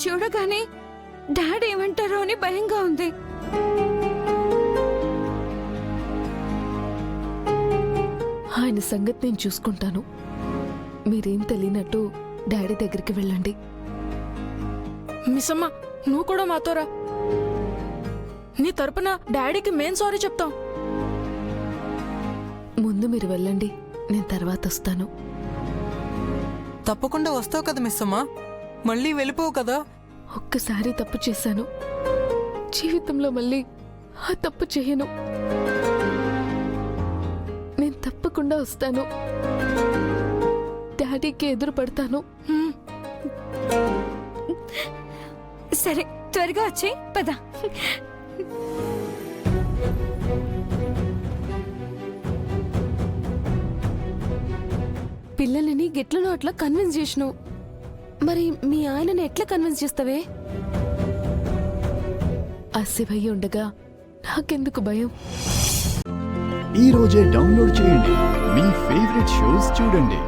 చూడగానే డాడీ ఏమంటారో అని భయంగా ఉంది. ఆయన సంగతి నేను చూసుకుంటాను. మీరేం తెలియనట్టు డాడీ దగ్గరికి వెళ్ళండి. మిస్సమ్మ, నువ్వు కూడా మాతో రా. నీ తరపున డాడీకి మేం సారీ చెప్తాం. ముందు మీరు వెళ్ళండి, నేను తర్వాత వస్తాను. తప్పకుండా వస్తావు కదా మిస్సమ్మా, మళ్ళీ వెళ్ళిపోవు కదా. ఒక్కసారి తప్పు చేశాను, జీవితంలో మళ్ళీ ఆ తప్పు చేయను. నేను తప్పకుండా వస్తాను, డాడీకి ఎదురు పడతాను. సరే, త్వరగా వచ్చే పద. పిల్లలని గిట్లను అట్లా కన్విన్స్ చేసినావు, మరి మీ ఆయనని ఎట్లా కన్విన్స్ చేస్తావే? ఆ శివయ్య ఉండగా నాకెందుకు భయం? ఈ రోజే డౌన్లోడ్ చేయండి, మీ ఫేవరెట్ షోస్ చూడండి.